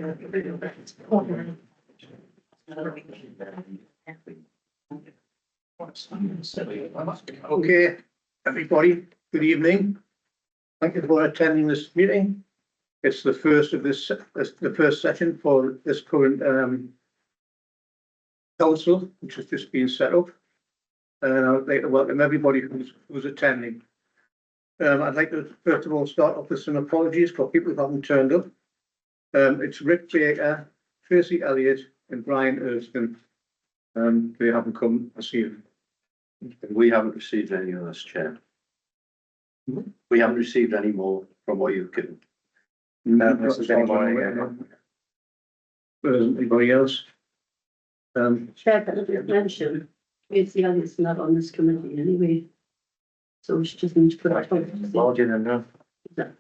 Okay, everybody, good evening. Thank you for attending this meeting. It's the first of the first session for this current council, which has just been set up. And I'd like to welcome everybody who's attending. I'd like to first of all start off with some apologies for people who haven't turned up. It's Rick Baker, Tracy Elliott, and Brian Erskine. They haven't come this evening. We haven't received any of this, Chair. We haven't received any more from what you've given. No, there's anybody else? Chair, can I just mention, Tracy Elliott's not on this committee anyway. So she just needs to put it on. Margin and no. Yes.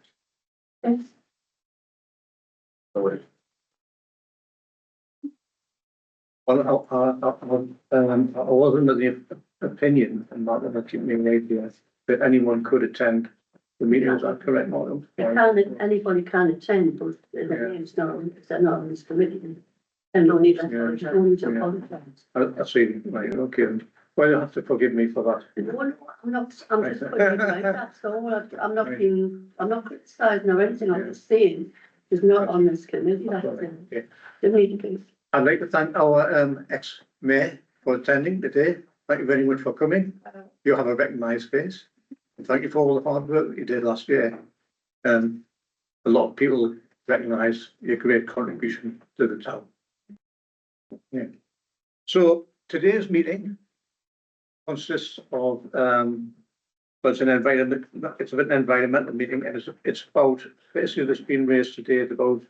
Well, I was under the opinion, and not that I keep me right here, that anyone could attend the meeting. Is that correct, Martin? Anybody can attend, but the name's not, they're not on this committee. And no need to apologize. I see, right, okay. Well, you have to forgive me for that. I'm just putting it right, that's all. I'm not criticising or anything, I'm just saying, it's not on this committee, that's it. The meeting. I'd like to thank our ex-mayor for attending today. Thank you very much for coming. You have a recognised face. And thank you for all the hard work that you did last year. A lot of people recognise your great contribution to the town. Yeah. So today's meeting consists of it's an environmental meeting, and it's about basically that's been raised today about.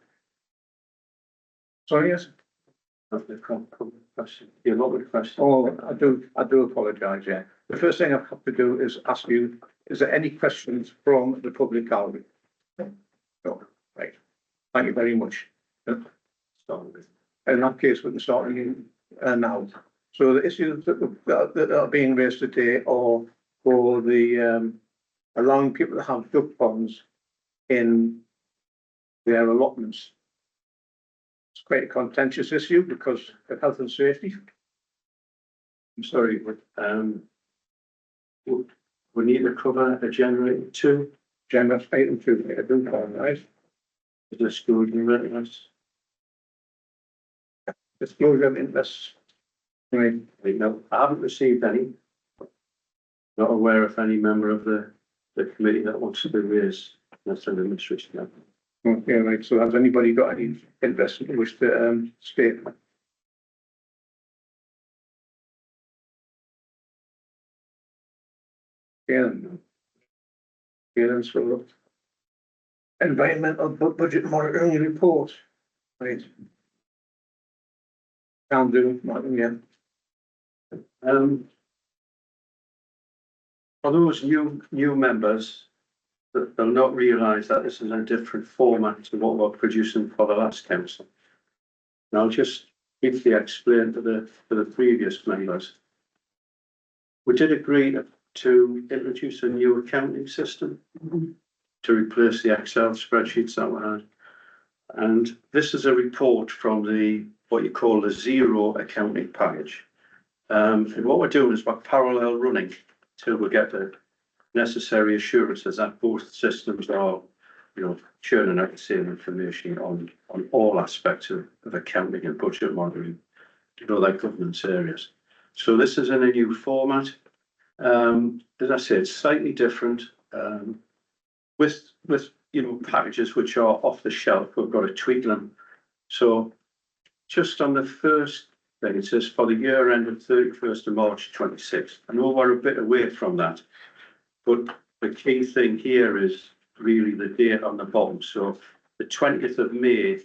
Sorry, yes. Question. You're not with a question. Oh, I do apologise. Yeah. The first thing I have to do is ask you: is there any questions from the public gallery? No. Right. Thank you very much. In that case, we can start now. So the issues that are being raised today are for the allowing people to have duck ponds in their allotments. It's quite a contentious issue because of health and safety. I'm sorry, but we need to cover a generator too. General item 2, I do apologise. Is the school units? Disclosure of interest. Right. No, I haven't received any. Not aware of any member of the committee that wants to raise that's an administration level. Okay, right. So has anybody got any interest in which to state? Yeah. Yeah, so environmental budget monitoring report. Right. Can do, Martin, yeah. For those new members, they'll not realise that this is a different format to what we're producing for the last council. And I'll just briefly explain to the previous members. We did agree to introduce a new accounting system to replace the Excel spreadsheets that we had. And this is a report from what you call the zero accounting package. And what we're doing is we're parallel running till we get the necessary assurances that both systems are, churning out the same information on all aspects of accounting and budget monitoring, like governance areas. So this is in a new format. As I say, it's slightly different. With packages which are off the shelf, we've got to tweak them. So just on the first thing, it says for the year end of 31st of March 26. I know we're a bit away from that, but the key thing here is really the date on the bottom. So the 20th of May,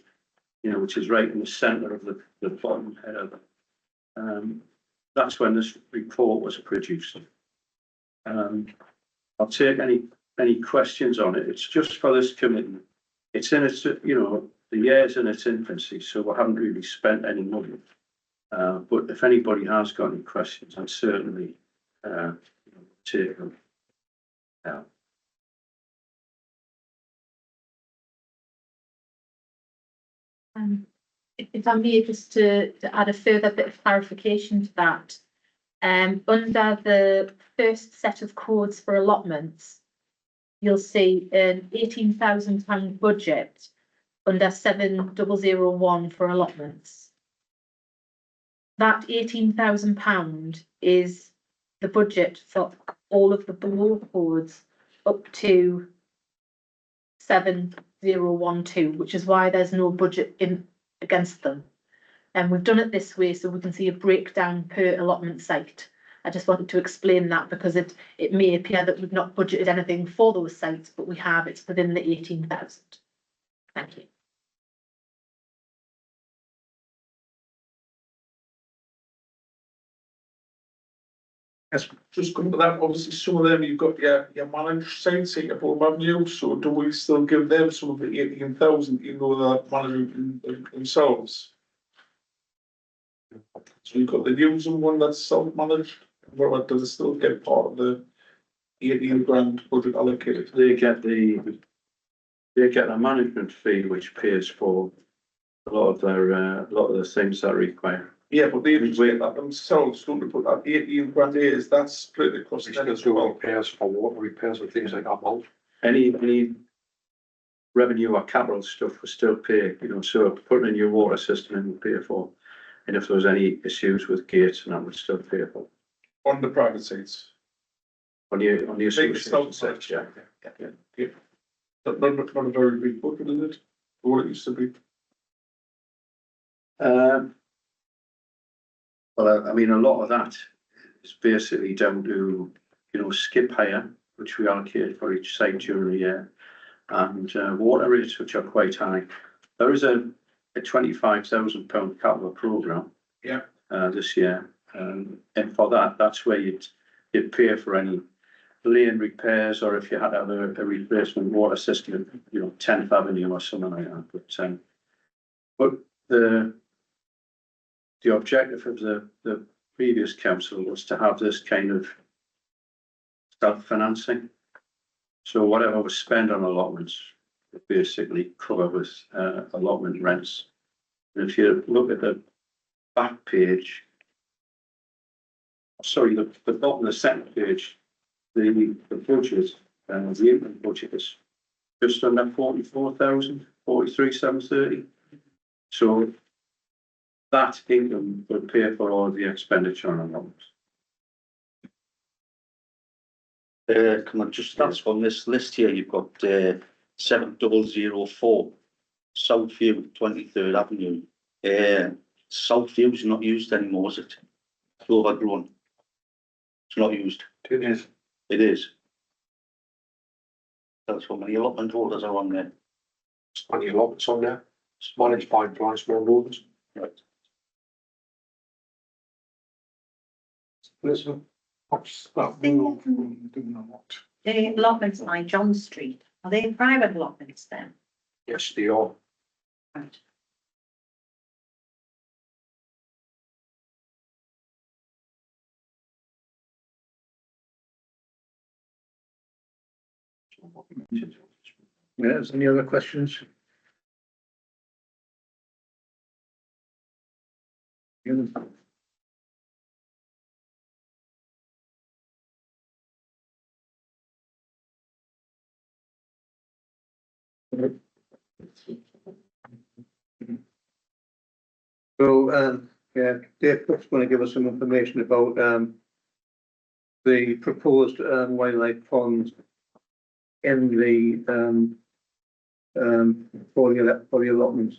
which is right in the centre of the bottom header, that's when this report was produced. I'll take any questions on it. It's just for this committee. It's in its, the year's in its infancy, so we haven't really spent any money. But if anybody has got any questions, I'd certainly take them. if I may just to add a further bit of clarification to that. Under the first set of codes for allotments, you'll see an £18,000 budget under 7001 for allotments. That £18,000 is the budget for all of the below codes up to 7012, which is why there's no budget in against them. And we've done it this way so we can see a breakdown per allotment site. I just wanted to explain that because it may appear that we've not budgeted anything for those sites, but we have. It's within the 18,000. Thank you. Yes, Just come to that, obviously some of them you've got your managed sites, here at Home Avenue, so do we still give them some of the 18,000, even though they're managing themselves? So you've got the Newsom one that's self-managed, what about, does it still get part of the 18 grand budget allocated? They get a management fee which pays for a lot of the things that require. Yeah, but they just get that themselves, don't they, put that 18 grand here, is that split across them as well? Repairs for water repairs and things like that, well. Any revenue or capital stuff will still pay, so putting a new water system in will pay for. And if there was any issues with gates, and that would still pay for. On the private sites? On the association self-managed, sites, yeah. Yeah. Not a very big budget, is it? Or it used to be? Well, I mean, a lot of that is basically down to, skip hire, which we allocate for each site during the year, and water rates, which are quite high. There is a £25,000 capital programme. Yeah. This year, and for that's where you'd pay for any lane repairs, or if you had to have a replacement water system, 10th Avenue or something like that. But the objective of the previous council was to have this kind of self-financing. So whatever was spent on allotments would basically cover with allotment rents. And if you look at the back page, sorry, the bottom of the second page, the budget, the income budget is just under 44,000, 43,730. So that income will pay for all the expenditure on allotments. Can I just ask on this list here, you've got 7004 Southview, 23rd Avenue. Southview is not used anymore, is it? It's overgrown. It's not used. It is. It is. That's how many allotment holders are on there. It's plenty of allotments on there. It's managed by Blind Small Buildings. Right. Listen, what's that? What? The allotments like John Street, are they private allotments then? Yes, they are. Right. Yes, any other questions? Yes. So, yeah, Dave Cook's going to give us some information about, the proposed, wildlife ponds in the, for the allotments.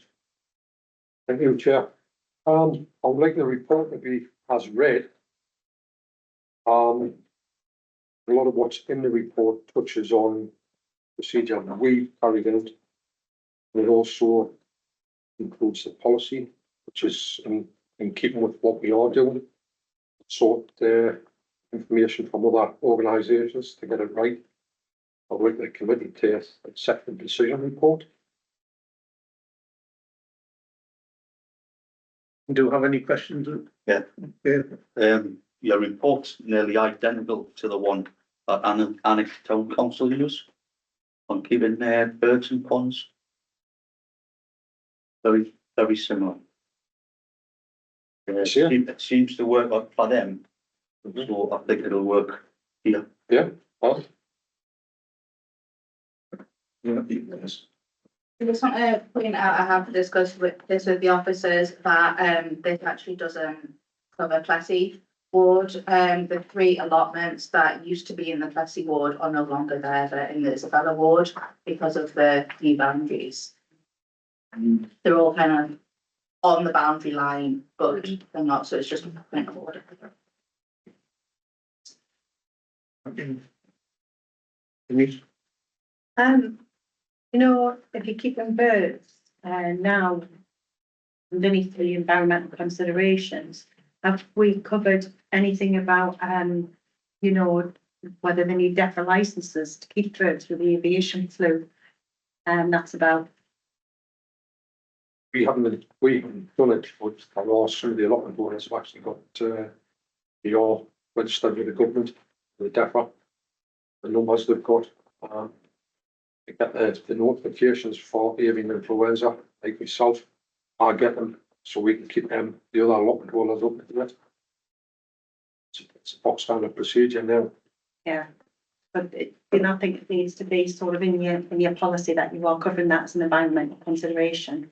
Thank you, Chair. I would like the report to be as read. A lot of what's in the report touches on procedure we carried out. And it also includes the policy, which is in keeping with what we are doing. Sought information from other organisations to get it right. I'd like the committee to accept the decision report. Do you have any questions? Yeah. Yeah. Your report's nearly identical to the one that Annex Town Council used on keeping birds and ponds. Very, very similar. It seems to work out for them, so I think it'll work here. Well, Yes. I just want to point out, I have discussed with the officers that, this actually doesn't cover Plessy ward. The 3 allotments that used to be in the Plessy ward are no longer there, they're in the Isabella ward because of the new boundaries. They're all kind of on the boundary line, but they're not, so it's just a point of order. Denise? You know, if you're keeping birds, now underneath the environmental considerations, have we covered anything about, you know, whether they need DEFRA licenses to keep birds with the aviation flu? That's about, we haven't done it, but I know some of the allotment owners have actually got, they are registered with the government, the DEFRA. The numbers they've got, they get the notifications for avian influenza, like myself, I get them, so we can keep them, the other allotment owners up to it. It's a box standard procedure now. yeah. But do you not think it needs to be sort of in your policy that you are covering that as an environmental consideration?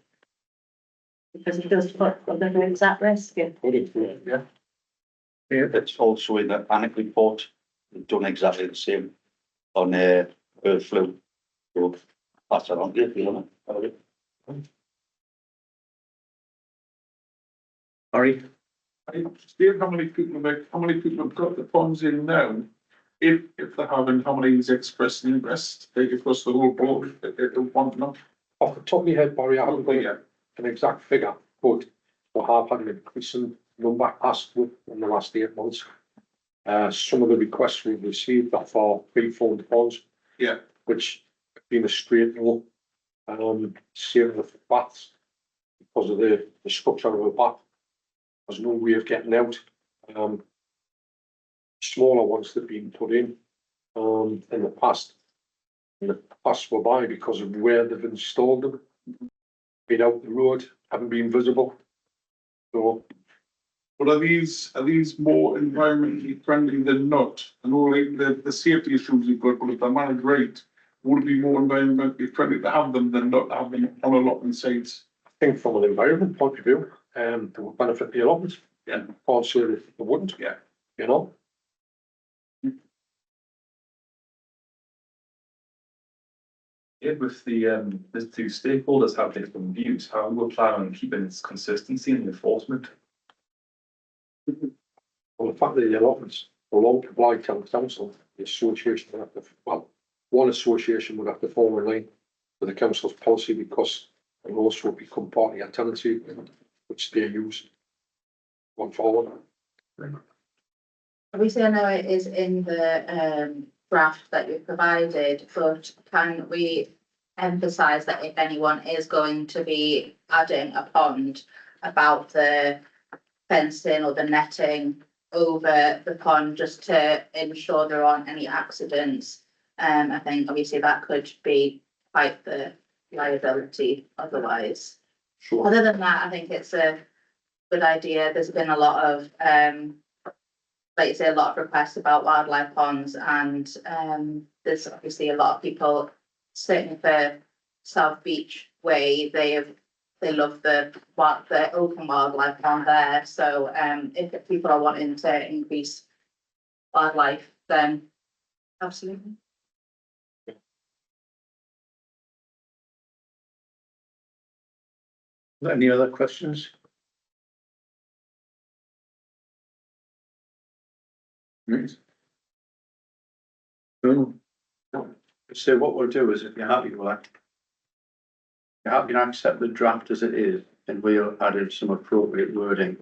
Because it does put other birds at risk. Yeah. It's also in the panic report, they've done exactly the same on bird flu. So pass it on to you if you want it. Sorry? Steve, how many people have got the funds in now? If they haven't, how many is expressed interest, take across the whole board, they want them? Off the top of my head, Barry, I haven't got Yeah. an exact figure, but we have had an increasing number asked in the last 8 months. Some of the requests we've received are for pre-formed ponds. Yeah. Which have been a straight no. Same with baths, because of the structure of a bath. There's no way of getting out. Smaller ones that have been put in the past. In the past were by because of where they've installed them. Been out the road, haven't been visible. So But are these more environmentally friendly than not? And all the safety issues you've got, but if they're managed right, would it be more environmentally friendly to have them than not to have them on allotment sites? I think from an environment point of view, they would benefit the allotments. Yeah. Can't say that they wouldn't. Yeah. You know? Yeah, with the 2 stakeholders have different views, how we will plan on keeping its consistency in the enforcement. Well, the fact that the allotments belong to Blytown Council, the association would have to, well, one association would have to form a line with the council's policy because it will also become part of your tenancy agreement, which they use going forward. Obviously, I know it is in the draft that you've provided, but can we emphasise that if anyone is going to be adding a pond, about the fencing or the netting over the pond just to ensure there aren't any accidents? I think obviously that could be quite the liability otherwise. Sure. Other than that, I think it's a good idea. There's been a lot of like you say, a lot of requests about wildlife ponds, and there's obviously a lot of people, certainly for South Beach Way, they love the open wildlife pond there. So if people are wanting to increase wildlife, then absolutely. Any other questions? Right. No, So what we'll do is, if you're happy with that, you're happy to accept the draft as it is, and we'll add in some appropriate wording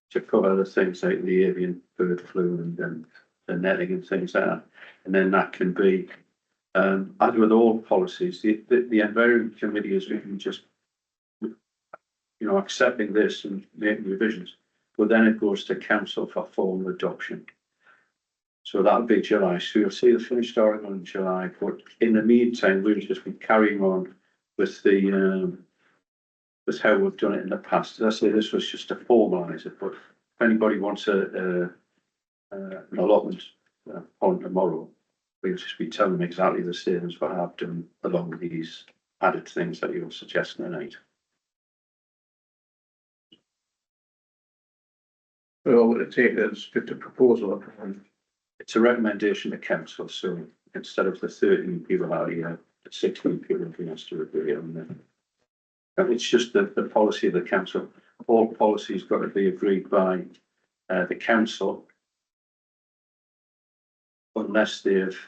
to cover the things like the avian bird flu and the netting and things like that. And then that can be, as with all policies, the environment committee is really just, accepting this and making revisions, but then it goes to council for formal adoption. So that'll be July. So you'll see the finished article in July, but in the meantime, we'll just be carrying on with the That's how we've done it in the past. As I say, this was just to formalise it, but if anybody wants an allotment on tomorrow, we'll just be telling them exactly the same as what I've done along with these added things that you're suggesting tonight. Well, we'll take it as just a proposal. It's a recommendation to council, so instead of the 13 people out here, the 16 people who has to agree on that. And it's just the policy of the council. All policies got to be agreed by the council unless they've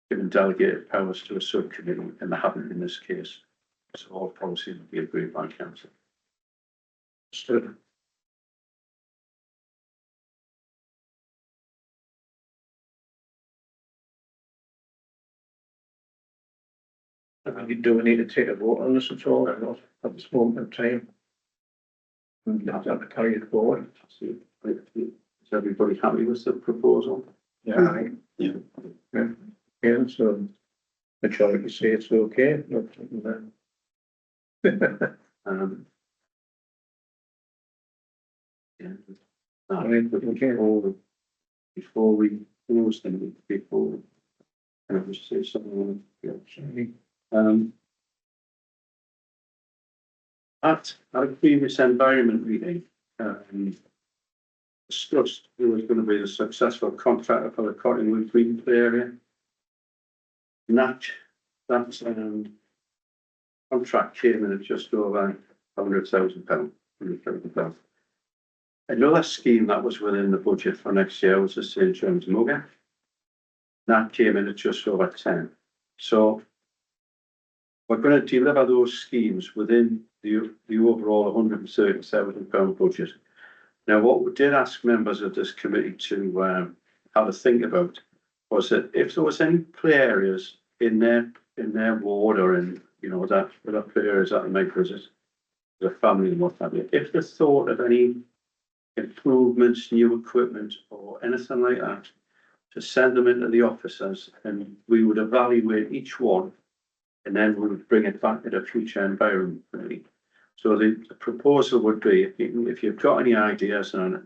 given delegated powers to a subcommittee, and they haven't in this case. So all policies will be agreed by council. Understood. Do we need to take a vote on this at all, or not, at this moment in time? And have to carry it forward. So, is everybody happy with the proposal? Yeah. Yeah. Yeah, so majority say it's okay. No problem then. Yeah. I mean, okay. Before we close them, before, can I just say something? Yeah. Sorry. At a previous environment meeting, discussed who was going to be the successful contractor for the Cottonwood Green Play area. And that contract came in at just over £100,000. Another scheme that was within the budget for next year was the St John's Mugger. That came in at just over 10. So we're going to deliver those schemes within the overall £137 budget. Now, what we did ask members of this committee to have a think about was that if there was any play areas in their ward or in, you know, that play areas that they might visit, the family and what have you, if they thought of any improvements, new equipment or anything like that, to send them into the officers, and we would evaluate each one, and then we would bring it back at a future environment committee. So the proposal would be, if you've got any ideas, and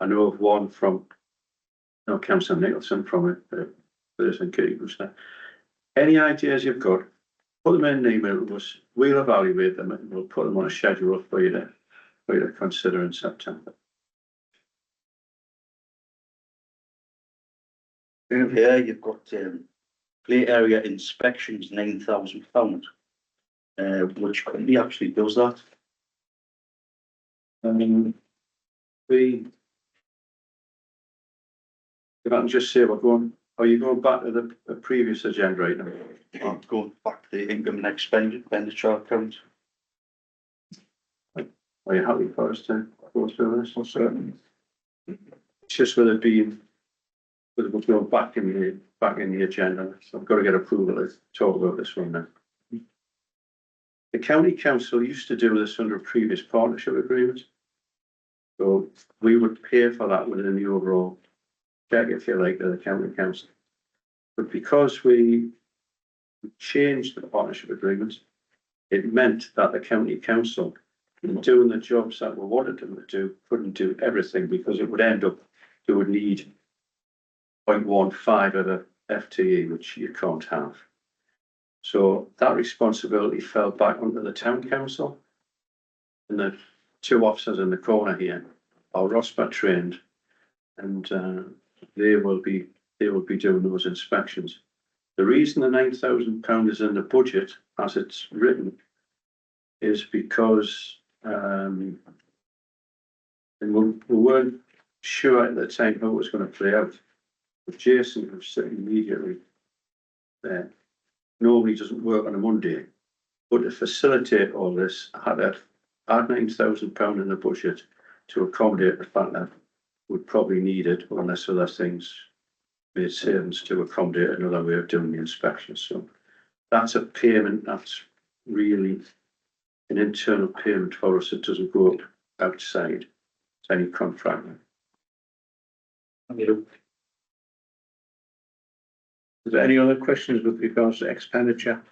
I know of one from, Councillor Nicholson from Burton Kitty Brewster, any ideas you've got, put them in an email to us, we'll evaluate them and we'll put them on a schedule for you to consider in September. Here you've got play area inspections, £9,000. Which company actually does that? If I can just say, are you going back to the previous agenda item? I'm going back to the income and expenditure account. Are you happy for us to go through this? Well, certainly. It's just with it being, with it going back in the agenda, so I've got to get approval to talk about this one now. The county council used to do this under a previous partnership agreement. So we would pay for that within the overall check, if you like, to the county council. But because we changed the partnership agreement, it meant that the county council, in doing the jobs that we wanted them to do, couldn't do everything, because it would end up, they would need 0.15 of a FTE, which you can't have. So that responsibility fell back onto the town council, and the two officers in the corner here are ROSPA trained, and they will be doing those inspections. The reason the £9,000 is in the budget as it's written is because and we weren't sure at the time how it was going to play out. But Jason, who's sitting immediately there, normally doesn't work on a Monday, but to facilitate all this, I had to add £9,000 in the budget to accommodate the fact that we'd probably need it unless other things made sense to accommodate another way of doing the inspection. So that's a payment that's really an internal payment for us. It doesn't go outside to any contract. Is there any other questions with regards to expenditure?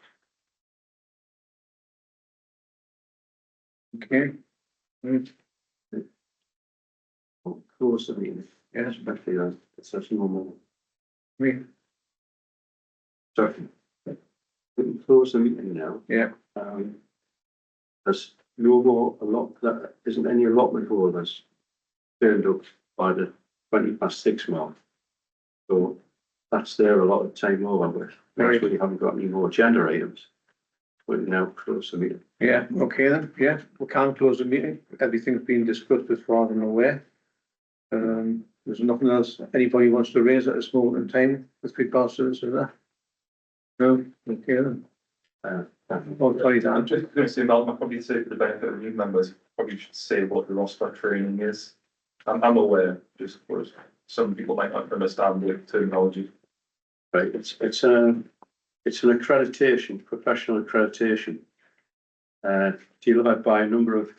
Okay. Right. Close the meeting. Yes, Especially that, it's such normal. we, Sorry. We can close the meeting now. yeah, There's no more there isn't any allotment holders turned up by the 6:20 mark. So that's there a lot of time over with. Right. We haven't got any more agenda items. We can now close the meeting. yeah, okay then, yeah, we can close the meeting. Everything's been discussed as far as I'm aware. There's nothing else anybody wants to raise at this moment in time with regards to this, is there? No, okay then. Oh, sorry, I'm Dan. just going to say, Malcolm, I probably say for the benefit of new members, probably should say what the roster training is. I'm aware, just for some people might not understand the terminology. Right, it's an accreditation, professional accreditation. Delivered by a number of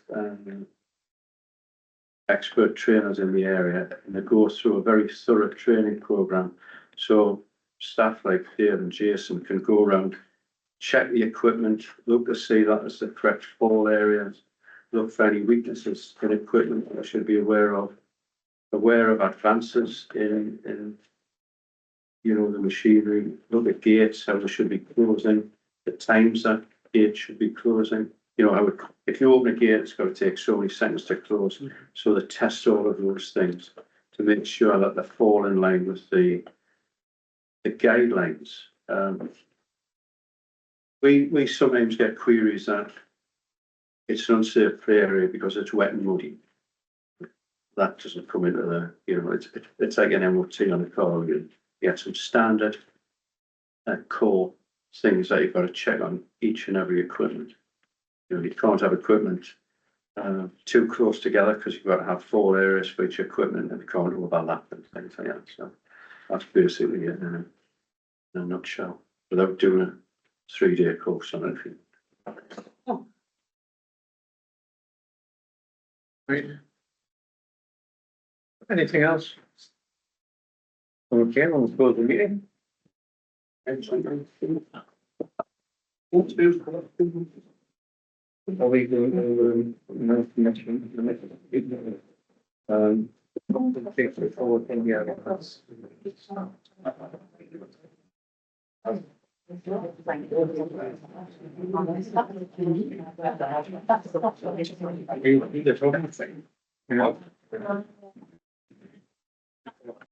expert trainers in the area, and they go through a very thorough training program. So staff like Dave and Jason can go around, check the equipment, look to see that it's the correct fall areas, look for any weaknesses in equipment that they should be aware of advances in you know, the machinery, look at gates, how they should be closing, the times that gate should be closing. You know, if you open a gate, it's got to take so many seconds to close. So they test all of those things to make sure that they fall in line with the guidelines. We sometimes get queries that it's an unsafe area because it's wet and muddy. That doesn't come into the, you know, it's like an MOT on a car. You get some standard core things that you've got to check on each and every equipment. You know, you can't have equipment too close together because you've got to have 4 areas for each equipment and you can't overlap and things like that. So that's basically it in a nutshell, without doing a 3-day course on it. Right. Anything else? Okay, we'll close the meeting. Are we going to, no connection? Take it forward in the other parts. You- you just hold on a second. You know?